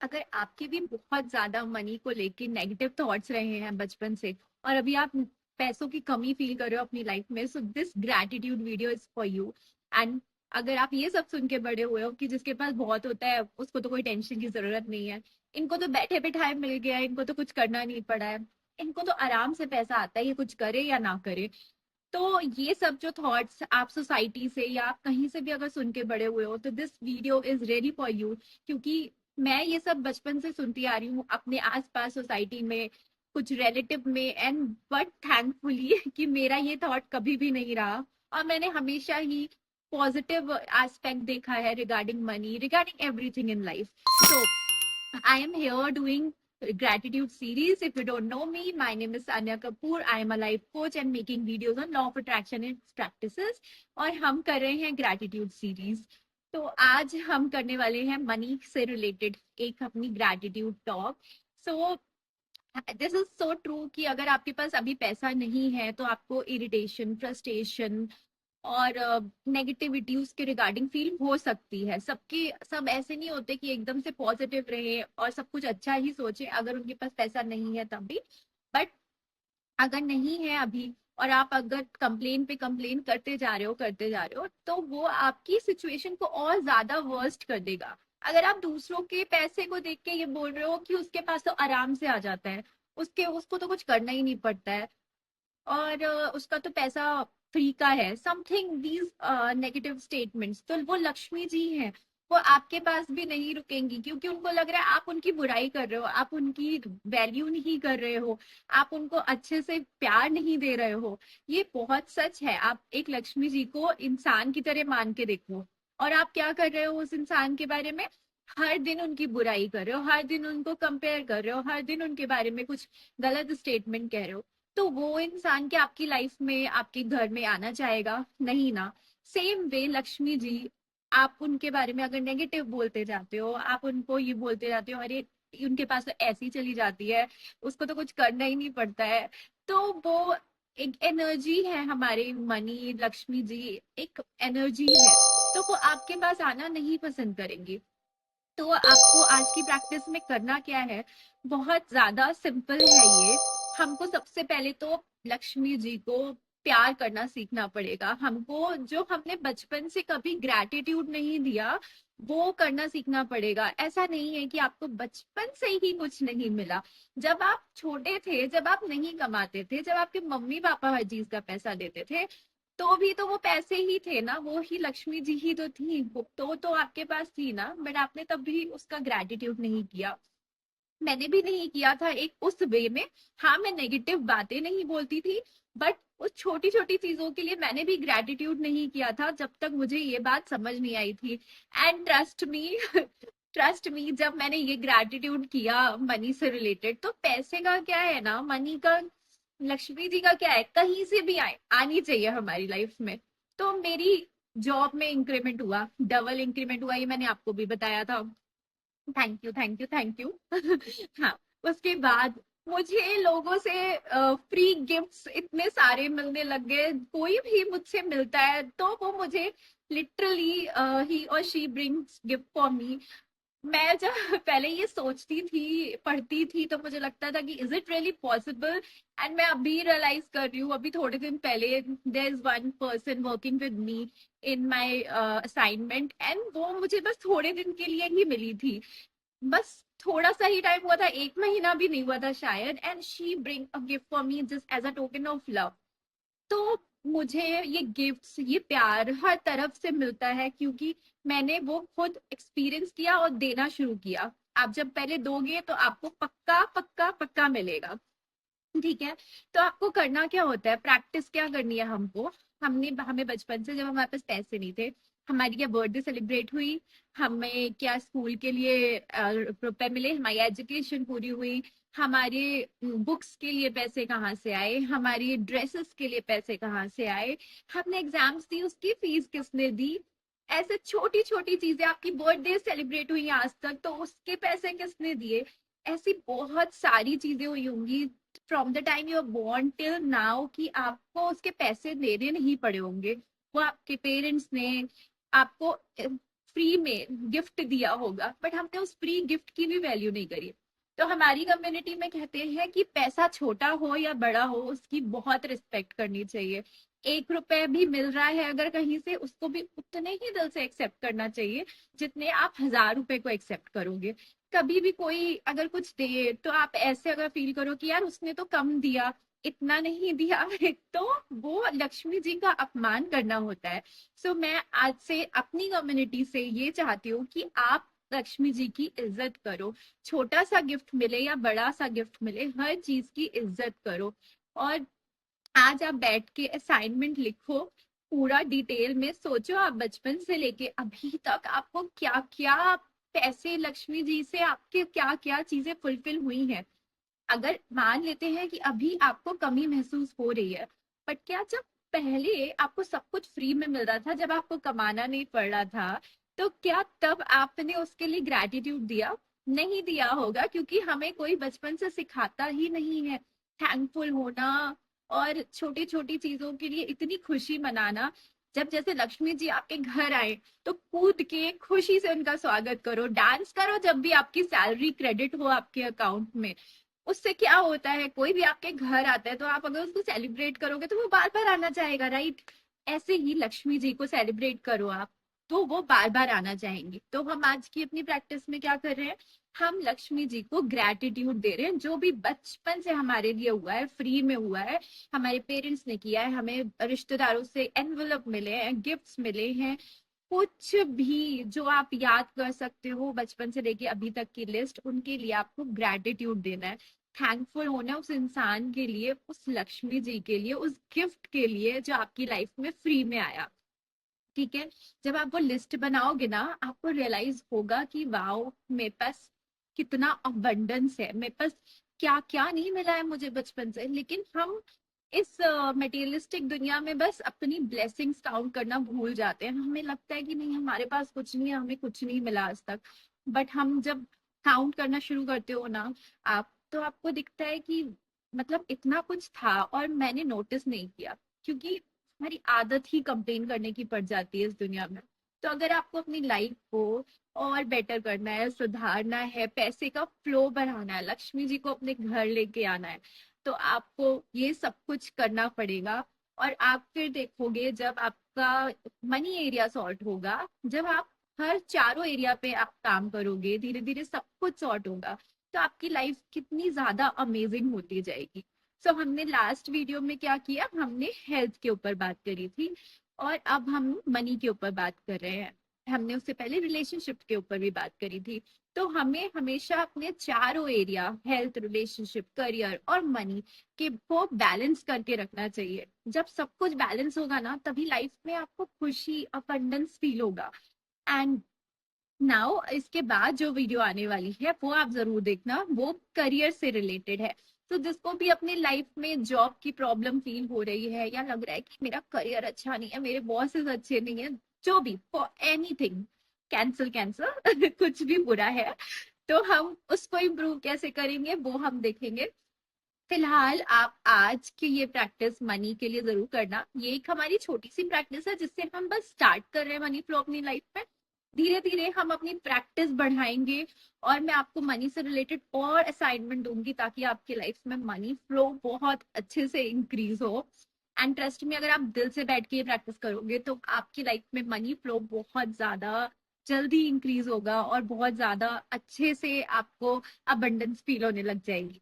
अगर आपके भी बहुत ज्यादा मनी को लेके नेगेटिव थॉट्स रहे हैं बचपन से, और अभी आप पैसों की कमी फील कर रहे हो अपनी लाइफ में, so this gratitude video is for you. And अगर आप ये सब सुन के बड़े हुए हो कि जिसके पास बहुत होता है उसको तो कोई टेंशन की जरूरत नहीं है, इनको तो बैठे बिठाए मिल गया है, इनको तो कुछ करना नहीं पड़ा है, इनको तो आराम से पैसा आता है, ये कुछ करे या ना करे, तो ये सब जो थॉट्स आप सोसाइटी से या आप कहीं से भी अगर सुन के बड़े हुए हो, तो this video is really for you. क्योंकि मैं ये सब बचपन से सुनती आ रही हूँ अपने आसपास सोसाइटी में, कुछ रिलेटिव में, एंड बट थैंकफुली कि मेरा ये थॉट कभी भी नहीं रहा, और मैंने हमेशा ही पॉजिटिव एस्पेक्ट देखा है regarding money, regarding everything in life. So I am here doing gratitude series. If you don't know me, my name is Anya Kapoor. I am a life coach and making videos on law of attraction and its practices. और हम कर रहे हैं gratitude series. तो आज हम करने वाले हैं मनी से रिलेटेड एक अपनी gratitude talk. So this is so true कि अगर आपके पास अभी पैसा नहीं है तो आपको इरिटेशन, फ्रस्ट्रेशन और नेगेटिविटी उसके रिगार्डिंग फील हो सकती है। सबके सब ऐसे नहीं होते कि एकदम से पॉजिटिव रहे और सब कुछ अच्छा ही सोचे अगर उनके पास पैसा नहीं है तब भी। बट अगर नहीं है अभी, और आप अगर कंप्लेन पे कंप्लेन करते जा रहे हो तो वो आपकी सिचुएशन को और ज्यादा वर्स्ट कर देगा। अगर आप दूसरों के पैसे को देख के ये बोल रहे हो कि उसके पास तो आराम से आ जाता है, उसके उसको तो कुछ करना ही नहीं पड़ता है, और उसका तो पैसा फ्री का है, समथिंग दीज नेगेटिव स्टेटमेंट्स, तो वो लक्ष्मी जी हैं। वो आपके पास भी नहीं रुकेंगी क्योंकि उनको लग रहा है आप उनकी बुराई कर रहे हो, आप उनकी वैल्यू नहीं कर रहे हो, आप उनको अच्छे से प्यार नहीं दे रहे हो। ये बहुत सच है। आप एक लक्ष्मी जी को इंसान की तरह मान के देखो, और आप क्या कर रहे हो उस इंसान के बारे में, हर दिन उनकी बुराई कर रहे हो, हर दिन उनको कंपेयर कर रहे हो, हर दिन उनके बारे में कुछ गलत स्टेटमेंट कह रहे हो। तो वो इंसान के आपकी लाइफ में, आपके घर में आना चाहेगा नहीं ना। सेम वे लक्ष्मी जी, आप उनके बारे में अगर नेगेटिव बोलते जाते हो, आप उनको ये बोलते जाते हो अरे उनके पास तो ऐसी चली जाती है, उसको तो कुछ करना ही नहीं पड़ता है, तो वो एक एनर्जी है, हमारे मनी लक्ष्मी जी एक एनर्जी है, तो वो आपके पास आना नहीं पसंद करेंगे। तो आपको आज की प्रैक्टिस में करना क्या है, बहुत ज्यादा सिंपल है ये। हमको सबसे पहले तो लक्ष्मी जी को प्यार करना सीखना पड़ेगा। हमको जो हमने बचपन से कभी ग्रैटिट्यूड नहीं दिया वो करना सीखना पड़ेगा। ऐसा नहीं है कि आपको बचपन से ही कुछ नहीं मिला। जब आप छोटे थे, जब आप नहीं कमाते थे, जब आपके मम्मी पापा हर चीज का पैसा देते थे, तो भी तो वो पैसे ही थे ना, वो ही लक्ष्मी जी ही तो थी, वो तो आपके पास थी ना, बट आपने तब भी उसका ग्रैटिट्यूड नहीं किया। मैंने भी नहीं किया था एक उस वे में। हाँ, मैं नेगेटिव बातें नहीं बोलती थी, बट उस छोटी छोटी चीजों के लिए मैंने भी ग्रैटिट्यूड नहीं किया था जब तक मुझे ये बात समझ नहीं आई थी। And trust me trust me, जब मैंने ये ग्रैटिट्यूड किया मनी से रिलेटेड, तो पैसे का क्या है ना, मनी का, लक्ष्मी जी का क्या है, कहीं से भी आए, आनी चाहिए हमारी लाइफ में। तो मेरी जॉब में इंक्रीमेंट हुआ, डबल इंक्रीमेंट हुआ, ये मैंने आपको भी बताया था। Thank you, thank you, thank you. हाँ, उसके बाद मुझे लोगों से फ्री गिफ्ट्स इतने सारे मिलने लग गए। कोई भी मुझसे मिलता है तो वो मुझे लिटरली ही और शी ब्रिंग्स गिफ्ट फॉर मी। मैं जब पहले ये सोचती थी, पढ़ती थी, तो मुझे लगता था कि is it really possible. And मैं अभी रियलाइज कर रही हूँ, अभी थोड़े दिन पहले there is one person working with me in my assignment, and वो मुझे बस थोड़े दिन के लिए ही मिली थी। बस थोड़ा सा ही टाइम हुआ था, एक महीना भी नहीं हुआ था शायद, and she bring a gift for me just as a token of love. तो मुझे ये गिफ्ट्स, ये प्यार हर तरफ से मिलता है क्योंकि मैंने वो खुद एक्सपीरियंस किया और देना शुरू किया। आप जब पहले दोगे तो आपको पक्का पक्का पक्का मिलेगा। ठीक है। तो आपको करना क्या होता है, प्रैक्टिस क्या करनी है हमको। हमें बचपन से, जब हमारे पास पैसे नहीं थे, हमारी क्या बर्थडे सेलिब्रेट हुई, हमें क्या स्कूल के लिए रुपए मिले, हमारी एजुकेशन पूरी हुई, हमारे बुक्स के लिए पैसे कहाँ से आए, हमारी ड्रेसेस के लिए पैसे कहाँ से आए, हमने एग्जाम्स दी उसकी फीस किसने दी, ऐसे छोटी छोटी चीजें, आपकी बर्थडे सेलिब्रेट हुई आज तक तो उसके पैसे किसने दिए। ऐसी बहुत सारी चीजें हुई होंगी from the time you are born till now कि आपको उसके पैसे देने नहीं पड़े होंगे। वो आपके पेरेंट्स ने आपको फ्री में गिफ्ट दिया होगा, बट हमने उस फ्री गिफ्ट की भी वैल्यू नहीं करी। तो हमारी कम्युनिटी में कहते हैं कि पैसा छोटा हो या बड़ा हो, उसकी बहुत रिस्पेक्ट करनी चाहिए। 1 रुपए भी मिल रहा है अगर कहीं से, उसको भी उतने ही दिल से एक्सेप्ट करना चाहिए जितने आप 1000 रुपए को एक्सेप्ट करोगे। कभी भी कोई अगर कुछ दे तो आप ऐसे अगर फील करो कि यार उसने तो कम दिया, इतना नहीं दिया तो वो लक्ष्मी जी का अपमान करना होता है। सो मैं आज से अपनी कम्युनिटी से ये चाहती हूँ कि आप लक्ष्मी जी की इज्जत करो। छोटा सा गिफ्ट मिले या बड़ा सा गिफ्ट मिले, हर चीज की इज्जत करो। और आज आप बैठ के असाइनमेंट लिखो, पूरा डिटेल में सोचो, आप बचपन से लेके अभी तक आपको क्या क्या पैसे लक्ष्मी जी से आपके क्या क्या चीजें फुलफिल हुई हैं। अगर मान लेते हैं कि अभी आपको कमी महसूस हो रही है, बट क्या जब पहले आपको सब कुछ फ्री में मिल रहा था, जब आपको कमाना नहीं पड़ रहा था, तो क्या तब आपने उसके लिए ग्रैटिट्यूड दिया? नहीं दिया होगा, क्योंकि हमें कोई बचपन से सिखाता ही नहीं है थैंकफुल होना और छोटी छोटी चीजों के लिए इतनी खुशी मनाना। जब जैसे लक्ष्मी जी आपके घर आए तो कूद के खुशी से उनका स्वागत करो, डांस करो जब भी आपकी सैलरी क्रेडिट हो आपके अकाउंट में। उससे क्या होता है, कोई भी आपके घर आता है तो आप अगर उसको सेलिब्रेट करोगे तो वो बार बार आना चाहेगा, राइट? ऐसे ही लक्ष्मी जी को सेलिब्रेट करो आप, तो वो बार बार आना चाहेंगी। तो हम आज की अपनी प्रैक्टिस में क्या कर रहे हैं, हम लक्ष्मी जी को ग्रैटिट्यूड दे रहे हैं, जो भी बचपन से हमारे लिए हुआ है, फ्री में हुआ है, हमारे पेरेंट्स ने किया है, हमें रिश्तेदारों से एनवेलप मिले हैं, गिफ्ट्स मिले हैं, कुछ भी जो आप याद कर सकते हो बचपन से लेके अभी तक की लिस्ट, उनके लिए आपको ग्रैटिट्यूड देना है। थैंकफुल होना है उस इंसान के लिए, उस लक्ष्मी जी के लिए, उस गिफ्ट के लिए जो आपकी लाइफ में फ्री में आया। ठीक है? जब आप वो लिस्ट बनाओगे ना, आपको रियलाइज होगा कि वाओ, मेरे पास कितना अबंडेंस है, मेरे पास क्या क्या नहीं मिला है मुझे बचपन से। लेकिन हम इस मटेरियलिस्टिक दुनिया में बस अपनी ब्लेसिंग्स काउंट करना भूल जाते हैं। हमें लगता है कि नहीं, हमारे पास कुछ नहीं है, हमें कुछ नहीं मिला आज तक। बट हम जब काउंट करना शुरू करते हो ना आप, तो आपको दिखता है कि मतलब इतना कुछ था और मैंने नोटिस नहीं किया, क्योंकि हमारी आदत ही कंप्लेन करने की पड़ जाती है इस दुनिया में। तो अगर आपको अपनी लाइफ को और बेटर करना है, सुधारना है, पैसे का फ्लो बढ़ाना है, लक्ष्मी जी को अपने घर लेके आना है, तो आपको ये सब कुछ करना पड़ेगा। और आप फिर देखोगे जब आपका मनी एरिया सॉर्ट होगा, जब आप हर चारों एरिया पे आप काम करोगे, धीरे धीरे सब कुछ सॉर्ट होगा, तो आपकी लाइफ कितनी ज्यादा अमेजिंग होती जाएगी। सो हमने लास्ट वीडियो में क्या किया, हमने हेल्थ के ऊपर बात करी थी, और अब हम मनी के ऊपर बात कर रहे हैं। हमने उससे पहले रिलेशनशिप के ऊपर भी बात करी थी। तो हमें हमेशा अपने चारों एरिया, हेल्थ, रिलेशनशिप, करियर और मनी के को बैलेंस करके रखना चाहिए। जब सब कुछ बैलेंस होगा ना, तभी लाइफ में आपको खुशी, अबंडेंस फील होगा। एंड नाउ इसके बाद जो वीडियो आने वाली है वो आप जरूर देखना, वो करियर से रिलेटेड है। तो जिसको भी अपनी लाइफ में जॉब की प्रॉब्लम फील हो रही है, या लग रहा है कि मेरा करियर अच्छा नहीं है, मेरे बॉसेस अच्छे नहीं है, जो भी, फॉर एनीथिंग, कैंसिल कैंसिल कुछ भी बुरा है, तो हम उसको इम्प्रूव कैसे करेंगे वो हम देखेंगे। फिलहाल आप आज की ये प्रैक्टिस मनी के लिए जरूर करना। ये एक हमारी छोटी सी प्रैक्टिस है जिससे हम बस स्टार्ट कर रहे हैं मनी फ्लो अपनी लाइफ में। धीरे धीरे हम अपनी प्रैक्टिस बढ़ाएंगे, और मैं आपको मनी से रिलेटेड और असाइनमेंट दूंगी ताकि आपकी लाइफ में मनी फ्लो बहुत अच्छे से इंक्रीज हो। एंड ट्रस्ट में, अगर आप दिल से बैठ के ये प्रैक्टिस करोगे तो आपकी लाइफ में मनी फ्लो बहुत ज्यादा जल्दी इंक्रीज होगा और बहुत ज्यादा अच्छे से आपको अबंडेंस फील होने लग जाएगी।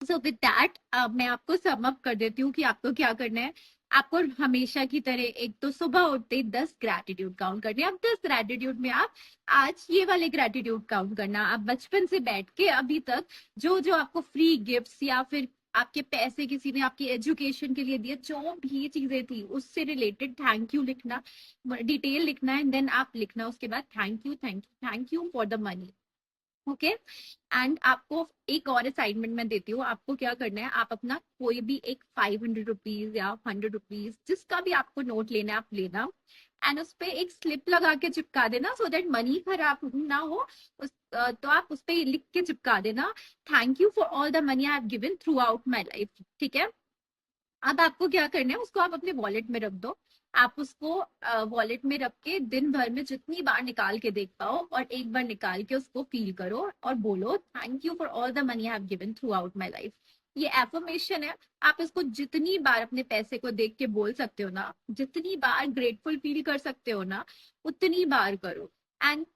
सो विद दैट मैं आपको सम अप कर देती हूँ कि आपको क्या करना है। आपको हमेशा की तरह एक तो सुबह उठते ही 10 ग्रैटिट्यूड काउंट करने हैं। अब 10 ग्रैटिट्यूड में आप आज ये वाले ग्रैटिट्यूड काउंट करना, आप बचपन से बैठ के अभी तक जो जो आपको फ्री गिफ्ट्स या फिर आपके पैसे किसी ने आपकी एजुकेशन के लिए दिए, जो भी चीजें थी उससे रिलेटेड थैंक यू लिखना, डिटेल लिखना है, देन आप लिखना उसके बाद thank you, thank you, thank you for the money. Okay? And आपको एक और असाइनमेंट मैं देती हूँ, आपको क्या करना है, आप अपना कोई भी एक 500 रुपीज या 100 रुपीज, जिसका भी आपको नोट लेना है आप लेना, एंड उस पे एक स्लिप लगा के चिपका देना, सो दैट मनी खराब ना हो। तो आप उस पे लिख के चिपका देना, thank you for all the money I have given throughout my life. ठीक है? अब आपको क्या करना है, उसको आप अपने वॉलेट में रख दो। आप उसको वॉलेट में रख के दिन भर में जितनी बार निकाल के देख पाओ, और एक बार निकाल के उसको फील करो और बोलो thank you for all the money I have given throughout my life. ये एफर्मेशन है। आप इसको जितनी बार अपने पैसे को देख के बोल सकते हो ना, जितनी बार ग्रेटफुल फील कर सकते हो ना, उतनी बार करो। एंड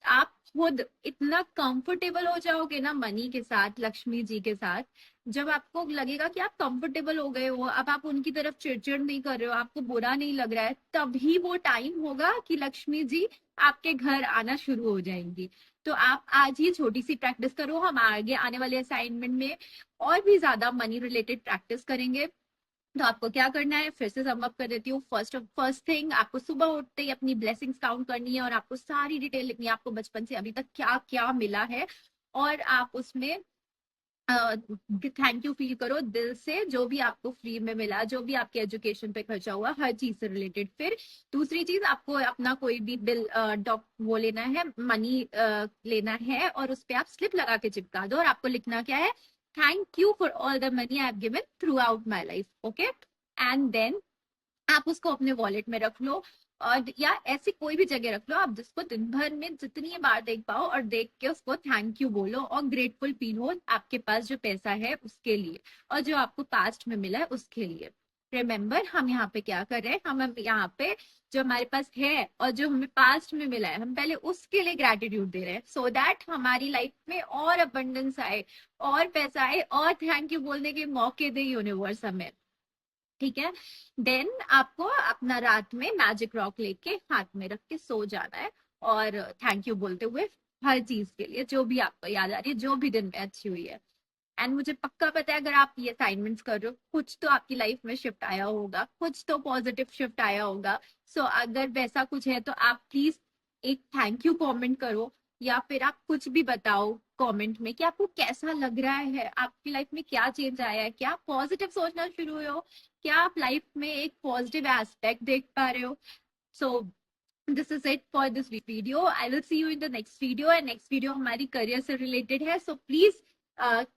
आप खुद इतना कंफर्टेबल हो जाओगे ना मनी के साथ, लक्ष्मी जी के साथ, जब आपको लगेगा कि आप कंफर्टेबल हो गए हो, अब आप उनकी तरफ चिड़चिड़ नहीं कर रहे हो, आपको बुरा नहीं लग रहा है, तभी वो टाइम होगा कि लक्ष्मी जी आपके घर आना शुरू हो जाएंगी। तो आप आज ही छोटी सी प्रैक्टिस करो, हम आगे आने वाले असाइनमेंट में और भी ज्यादा मनी रिलेटेड प्रैक्टिस करेंगे। तो आपको क्या करना है, फिर से सम अप कर देती हूँ। फर्स्ट थिंग, आपको सुबह उठते ही अपनी ब्लेसिंग्स काउंट करनी है और आपको सारी डिटेल लिखनी है, आपको बचपन से अभी तक क्या क्या मिला है, और आप उसमें थैंक यू फील करो दिल से, जो भी आपको फ्री में मिला, जो भी आपके एजुकेशन पे खर्चा हुआ, हर चीज से रिलेटेड। फिर दूसरी चीज, आपको अपना कोई भी बिल डॉक वो लेना है, मनी लेना है, और उस पर आप स्लिप लगा के चिपका दो, और आपको लिखना क्या है, thank you for all the money I have given throughout my life. Okay, and then आप उसको अपने वॉलेट में रख लो, और या ऐसी कोई भी जगह रख लो आप जिसको दिन भर में जितनी बार देख पाओ, और देख के उसको थैंक यू बोलो और ग्रेटफुल फील हो आपके पास जो पैसा है उसके लिए, और जो आपको पास्ट में मिला है उसके लिए। रिमेम्बर, हम यहाँ पे क्या कर रहे हैं, हम यहाँ पे जो हमारे पास है और जो हमें पास्ट में मिला है, हम पहले उसके लिए ग्रेटिट्यूड दे रहे हैं, सो दैट हमारी लाइफ में और अबंडेंस आए, और पैसा आए, और थैंक यू बोलने के मौके दे यूनिवर्स हमें। ठीक है, देन आपको अपना रात में मैजिक रॉक लेके हाथ में रख के सो जाना है, और थैंक यू बोलते हुए हर चीज के लिए जो भी आपको याद आ रही है, जो भी दिन में अच्छी हुई है। एंड मुझे पक्का पता है, अगर आप ये असाइनमेंट्स कर रहे हो, कुछ तो आपकी लाइफ में शिफ्ट आया होगा, कुछ तो पॉजिटिव शिफ्ट आया होगा। सो अगर वैसा कुछ है तो आप प्लीज एक थैंक यू कमेंट करो, या फिर आप कुछ भी बताओ कमेंट में कि आपको कैसा लग रहा है, आपकी लाइफ में क्या चेंज आया है, क्या पॉजिटिव सोचना शुरू हुए हो, क्या आप लाइफ में एक पॉजिटिव एस्पेक्ट देख पा रहे हो। सो this is it for this video. I will see you in the next video, and next video हमारी career से related है, so please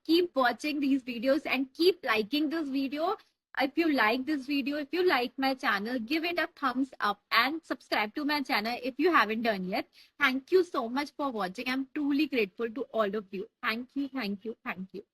keep watching these videos and keep liking this video. If you like this video, if you like my channel, give it a thumbs up and subscribe to my channel if you haven't done yet. Thank you so much for watching. I'm truly grateful to all of you. Thank you, thank you, thank you.